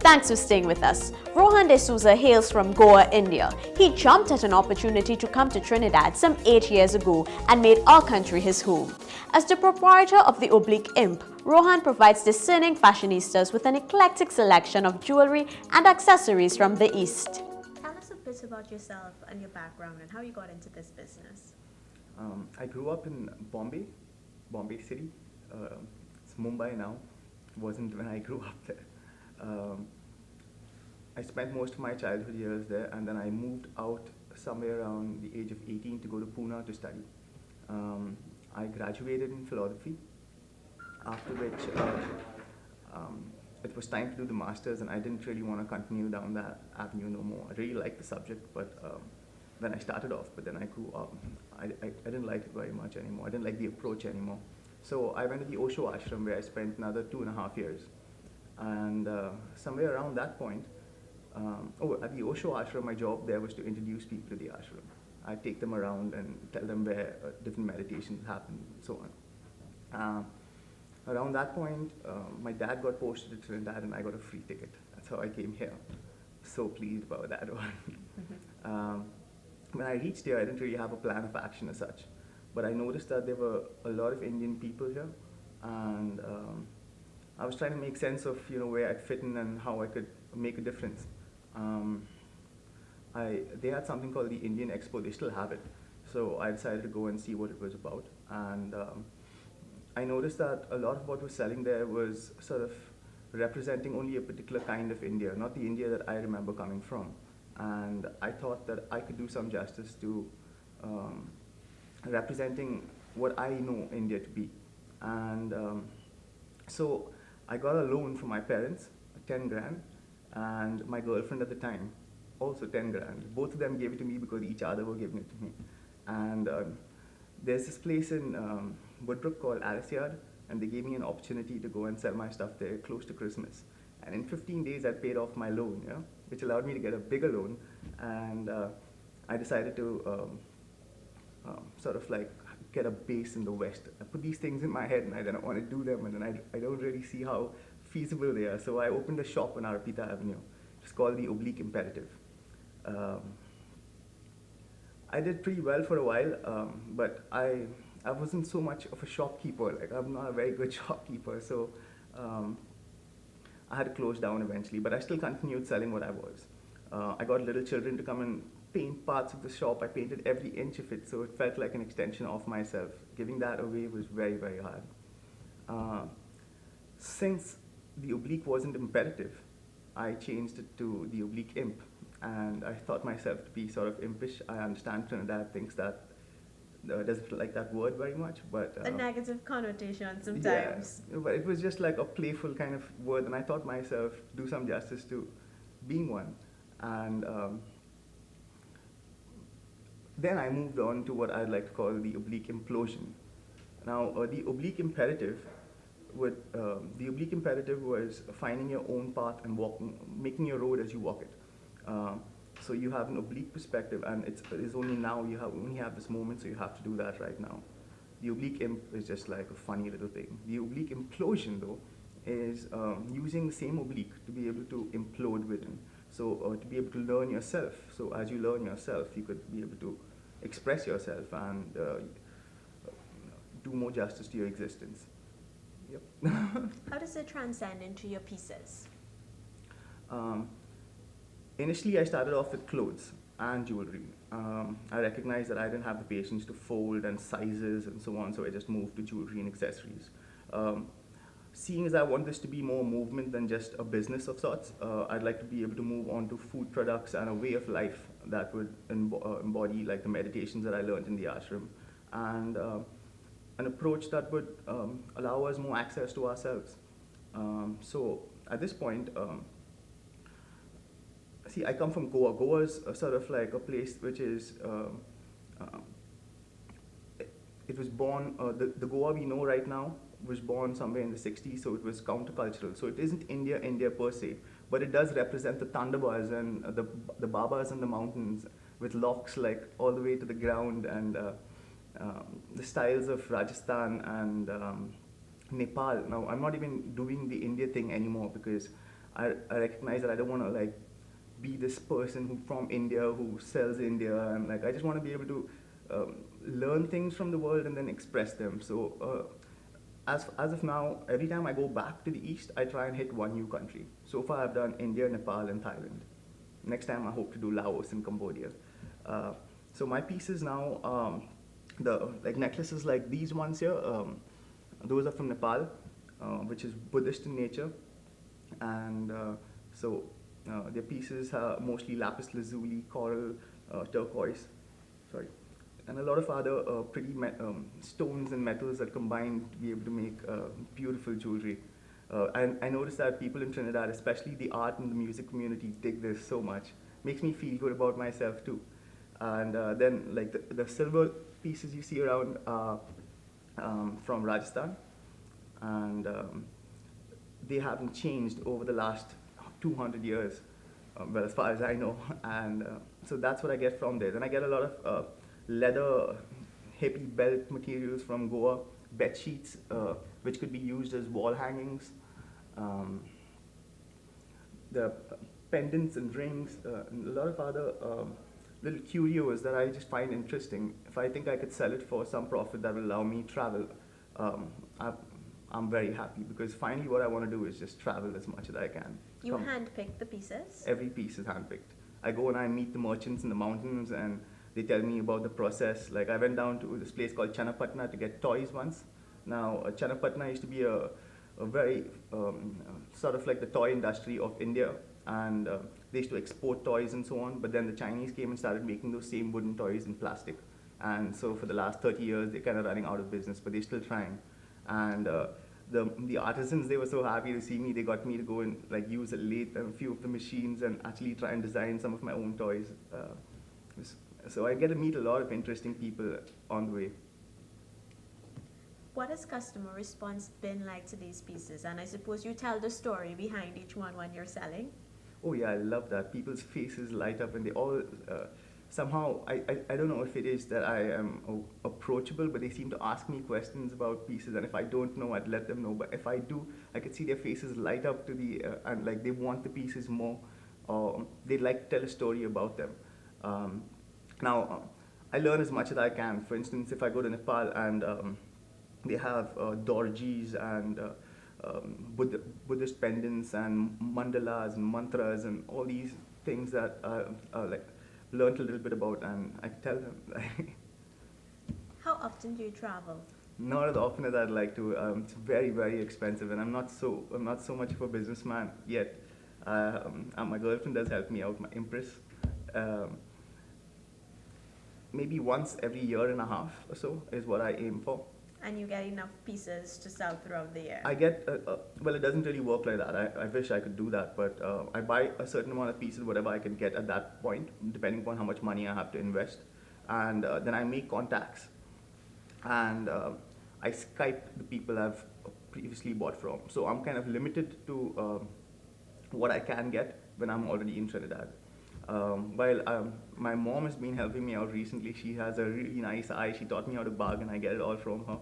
Thanks for staying with us. Rohan D'Souza hails from Goa, India. He jumped at an opportunity to come to Trinidad some 8 years ago and made our country his home. As the proprietor of the Oblique Imp, Rohan provides discerning fashionistas with an eclectic selection of jewelry and accessories from the East. Tell us a bit about yourself and your background and how you got into this business. I grew up in Bombay City. It's Mumbai now. It wasn't when I grew up there. I spent most of my childhood years there, and then I moved out somewhere around the age of 18 to go to Pune to study. I graduated in philosophy, after which it was time to do the masters, and I didn't really want to continue down that avenue no more. I really liked the subject, but when I started off, but then I grew up, I didn't like it very much anymore. I didn't like the approach anymore. So I went to the Osho ashram, where I spent another 2.5 years. And somewhere around that point, at the Osho ashram, my job there was to introduce people to the ashram. I'd take them around and tell them where different meditations happen and so on. Around that point, my dad got posted to Trinidad and I got a free ticket. That's how I came here. So pleased about that one. When I reached here, I didn't really have a plan of action as such, but I noticed that there were a lot of Indian people here, and I was trying to make sense of where I'd fit in and how I could make a difference. They had something called the Indian Expo. They still have it, so I decided to go and see what it was about, and I noticed that a lot of what was selling there was sort of representing only a particular kind of India, not the India that I remember coming from. And I thought that I could do some justice to representing what I know India to be. And so I got a loan from my parents, 10 grand, and my girlfriend at the time, also 10 grand. Both of them gave it to me because each other were giving it to me. And there's this place in Woodbrook called Alice Yard, and they gave me an opportunity to go and sell my stuff there close to Christmas. And in 15 days, I paid off my loan, which allowed me to get a bigger loan. And I decided to sort of like get a base in the West. I put these things in my head, and then I want to do them, and then I don't really see how feasible they are. So I opened a shop on Arpita Avenue. It's called the Oblique Imperative. I did pretty well for a while, but I wasn't so much of a shopkeeper. Like, I'm not a very good shopkeeper, so I had to close down eventually, but I still continued selling what I was. I got little children to come and paint parts of the shop. I painted every inch of it, so it felt like an extension of myself. Giving that away was very, very hard. Since the Oblique wasn't imperative, I changed it to the Oblique Imp, and I thought myself to be sort of impish. I understand Trinidad thinks that doesn't like that word very much, but a negative connotation sometimes. Yeah, but it was just like a playful kind of word, and I thought myself to do some justice to being one. And then I moved on to what I'd like to call the Oblique Implosion. Now, the Oblique Imperative was finding your own path and making your road as you walk it. So you have an oblique perspective, and it's only now you only have this moment, so you have to do that right now. The Oblique Imp is just like a funny little thing. The Oblique Implosion, though, is using the same oblique to be able to implode within. So to be able to learn yourself. So as you learn yourself, you could be able to express yourself and do more justice to your existence. Yep. How does it transcend into your pieces? Initially, I started off with clothes and jewelry. I recognized that I didn't have the patience to fold and sizes and so on, so I just moved to jewelry and accessories. Seeing as I want this to be more movement than just a business of sorts, I'd like to be able to move on to food products and a way of life that would embody like the meditations that I learned in the ashram, and an approach that would allow us more access to ourselves. So at this point, see, I come from Goa. Goa is sort of like a place which is, it was born, the Goa we know right now was born somewhere in the 60s, so it was countercultural. So it isn't India per se, but it does represent the Tandavas and the Babas in the mountains with locks like all the way to the ground, and the styles of Rajasthan and Nepal. Now, I'm not even doing the India thing anymore because I recognize that I don't want to like be this person who from India who sells India, and like I just want to be able to learn things from the world and then express them. So as of now, every time I go back to the east, I try and hit one new country. So far, I've done India, Nepal, and Thailand. Next time, I hope to do Laos and Cambodia. So my pieces now, the like necklaces like these ones here, those are from Nepal, which is Buddhist in nature, and their pieces are mostly lapis lazuli, coral, turquoise, sorry, and a lot of other pretty stones and metals that combine to be able to make beautiful jewelry. I noticed that people in Trinidad, especially the art and the music community, dig this so much. Makes me feel good about myself too. And then like the silver pieces you see around are from Rajasthan, and they haven't changed over the last 200 years, well, as far as I know. And so that's what I get from there. Then I get a lot of leather, hippie belt materials from Goa, bed sheets, which could be used as wall hangings. The pendants and rings, and a lot of other little curios that I just find interesting. If I think I could sell it for some profit that will allow me travel, I'm very happy, because finally what I want to do is just travel as much as I can. You handpick the pieces? Every piece is handpicked. I go and I meet the merchants in the mountains, and they tell me about the process. Like I went down to this place called Channapatna to get toys once. Now Channapatna used to be a very sort of like the toy industry of India, and they used to export toys and so on, but then the Chinese came and started making those same wooden toys in plastic. And so for the last 30 years, they're kind of running out of business, but they're still trying. And the artisans, they were so happy to see me. They got me to go and like use a lathe and a few of the machines and actually try and design some of my own toys. So I get to meet a lot of interesting people on the way. What has customer response been like to these pieces? And I suppose you tell the story behind each one when you're selling? Oh yeah, I love that. People's faces light up, and they all somehow, I don't know if it is that I am approachable, but they seem to ask me questions about pieces, and if I don't know, I'd let them know. But if I do, I could see their faces light up to the and like they want the pieces more, or they'd like to tell a story about them. Now, I learn as much as I can. For instance, if I go to Nepal and they have dorjis and Buddhist pendants and mandalas and mantras and all these things that like learned a little bit about, and I tell them. How often do you travel? Not as often as I'd like to. It's very, very expensive, and I'm not so much of a businessman yet. My girlfriend does help me out, my Empress. Maybe once every year and a half or so is what I aim for. And you get enough pieces to sell throughout the year? I get, well, it doesn't really work like that. I wish I could do that, but I buy a certain amount of pieces, whatever I can get at that point, depending upon how much money I have to invest. And then I make contacts, and I Skype the people I've previously bought from. So I'm kind of limited to what I can get when I'm already in Trinidad. While my mom has been helping me out recently. She has a really nice eye. She taught me how to bargain. I get it all from her.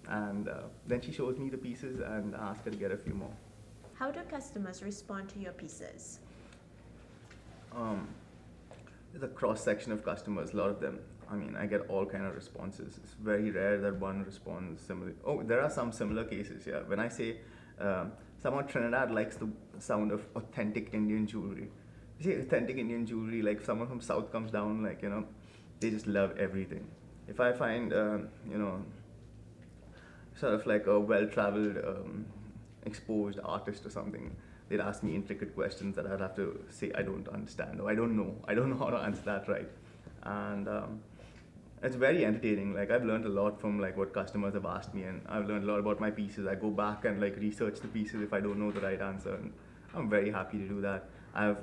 And then she shows me the pieces and I ask her to get a few more. How do customers respond to your pieces? There's a cross-section of customers, a lot of them. I mean, I get all kind of responses. It's very rare that one responds similarly. Oh, there are some similar cases, yeah. When I say someone Trinidad likes the sound of authentic Indian jewelry. You see, authentic Indian jewelry, like someone from South comes down, like, you know, they just love everything. If I find, you know, sort of like a well-traveled, exposed artist or something, they'd ask me intricate questions that I'd have to say I don't understand, or I don't know how to answer that right. And it's very entertaining. Like, I've learned a lot from like what customers have asked me, and I've learned a lot about my pieces. I go back and like research the pieces if I don't know the right answer, and I'm very happy to do that. I've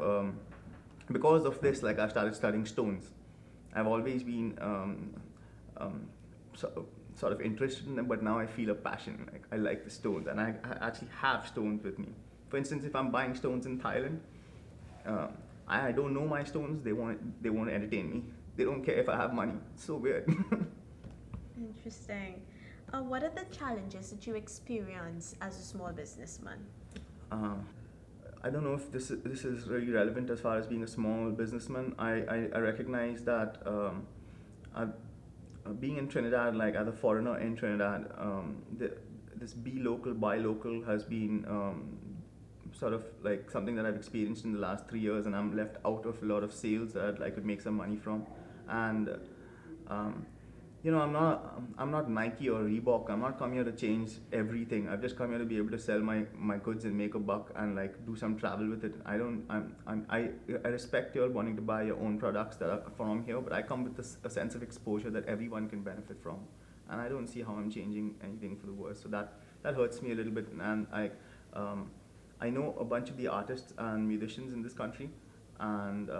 because of this, like, I've started studying stones. I've always been sort of interested in them, but now I feel a passion. Like, I like the stones, and I actually have stones with me. For instance, if I'm buying stones in Thailand, I don't know my stones. They want to entertain me. They don't care if I have money. It's so weird. Interesting. What are the challenges that you experience as a small businessman? I don't know if this is really relevant as far as being a small businessman. I recognize that being in Trinidad, like as a foreigner in Trinidad, this be local, buy local has been sort of like something that I've experienced in the last 3 years, and I'm left out of a lot of sales that I could make some money from. And you know, I'm not Nike or Reebok. I'm not come here to change everything. I've just come here to be able to sell my goods and make a buck and like do some travel with it. I respect you all wanting to buy your own products that are from here, but I come with a sense of exposure that everyone can benefit from, and I don't see how I'm changing anything for the worse. So that hurts me a little bit. And I know a bunch of the artists and musicians in this country, and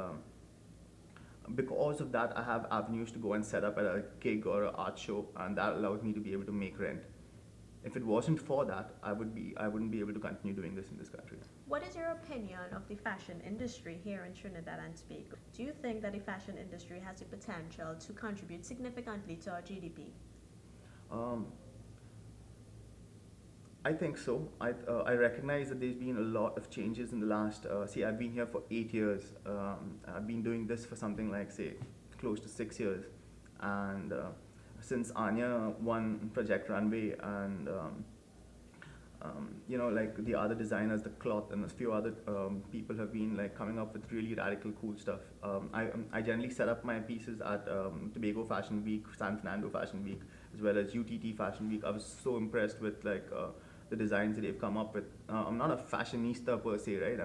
because of that, I have avenues to go and set up at a gig or an art show, and that allows me to be able to make rent. If it wasn't for that, I wouldn't be able to continue doing this in this country. What is your opinion of the fashion industry here in Trinidad and Tobago? Do you think that the fashion industry has the potential to contribute significantly to our GDP? I think so. I recognize that there's been a lot of changes in the last, I've been here for 8 years. I've been doing this for something like, say, close to 6 years. And since Anya won Project Runway, and you know, like the other designers, the cloth, and a few other people have been like coming up with really radical, cool stuff. I generally set up my pieces at Tobago Fashion Week, San Fernando Fashion Week, as well as UTT Fashion Week. I was so impressed with like the designs that they've come up with. I'm not a fashionista per se, right?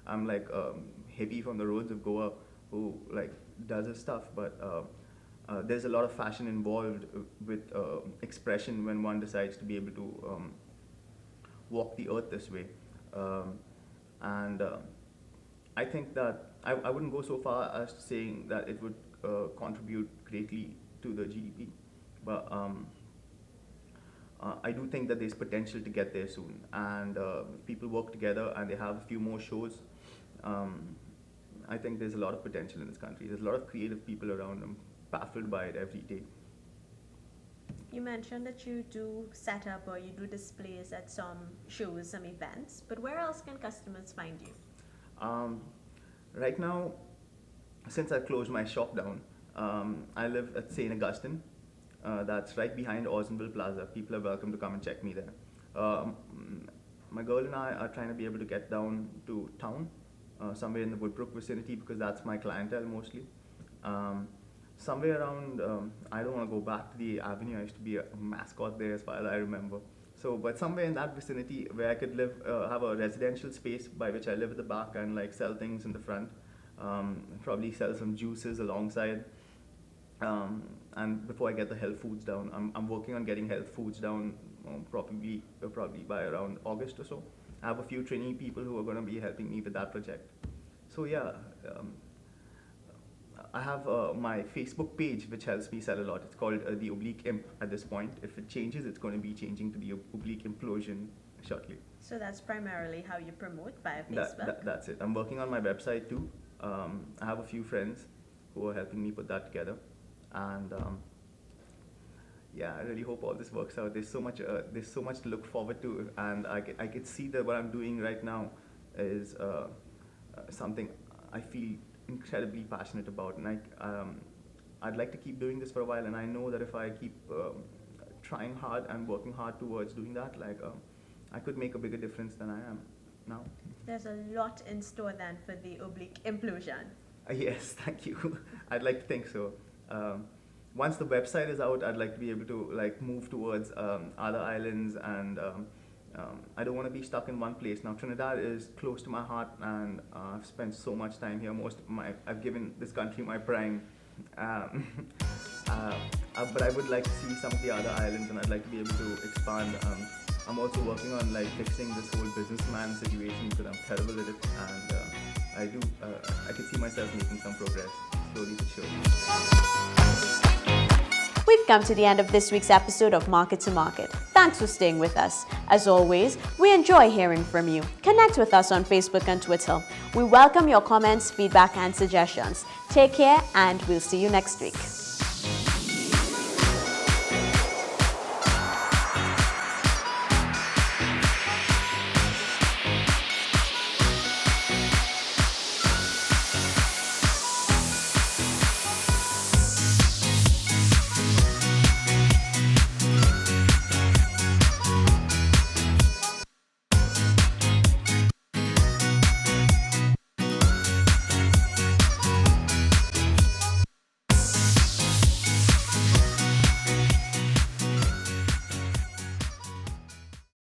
I'm like a hippie from the roads of Goa who like does this stuff, but there's a lot of fashion involved with expression when one decides to be able to walk the earth this way. And I think that I wouldn't go so far as saying that it would contribute greatly to the GDP, but I do think that there's potential to get there soon, and if people work together and they have a few more shows, I think there's a lot of potential in this country. There's a lot of creative people around. I'm baffled by it every day. You mentioned that you do set up or you do displays at some shows, some events, but where else can customers find you? Right now, since I closed my shop down, I live at St. Augustine. That's right behind Orsonville Plaza. People are welcome to come and check me there. My girl and I are trying to be able to get down to town, somewhere in the Woodbrook vicinity, because that's my clientele mostly. Somewhere around, I don't want to go back to the avenue. I used to be a mascot there as far as I remember. So, but somewhere in that vicinity where I could live, have a residential space by which I live at the back and like sell things in the front. Probably sell some juices alongside. And before I get the health foods down, I'm working on getting health foods down probably by around August or so. I have a few trainee people who are going to be helping me with that project. So yeah, I have my Facebook page which helps me sell a lot. It's called the Oblique Imp at this point. If it changes, it's going to be changing to the Oblique Implosion shortly. So that's primarily how you promote via Facebook? That's it. I'm working on my website too. I have a few friends who are helping me put that together. And yeah, I really hope all this works out. There's so much to look forward to, and I could see that what I'm doing right now is something I feel incredibly passionate about, and I'd like to keep doing this for a while. And I know that if I keep trying hard and working hard towards doing that, like I could make a bigger difference than I am now. There's a lot in store then for the Oblique Implosion. Yes, thank you. I'd like to think so. Once the website is out, I'd like to be able to like move towards other islands, and I don't want to be stuck in one place. Now Trinidad is close to my heart, and I've spent so much time here. I've given this country my prime, but I would like to see some of the other islands, and I'd like to be able to expand. I'm also working on like fixing this whole businessman situation because I'm terrible at it, and I could see myself making some progress slowly but surely. We've come to the end of this week's episode of Market to Market. Thanks for staying with us. As always, we enjoy hearing from you. Connect with us on Facebook and Twitter. We welcome your comments, feedback, and suggestions. Take care, and we'll see you next week.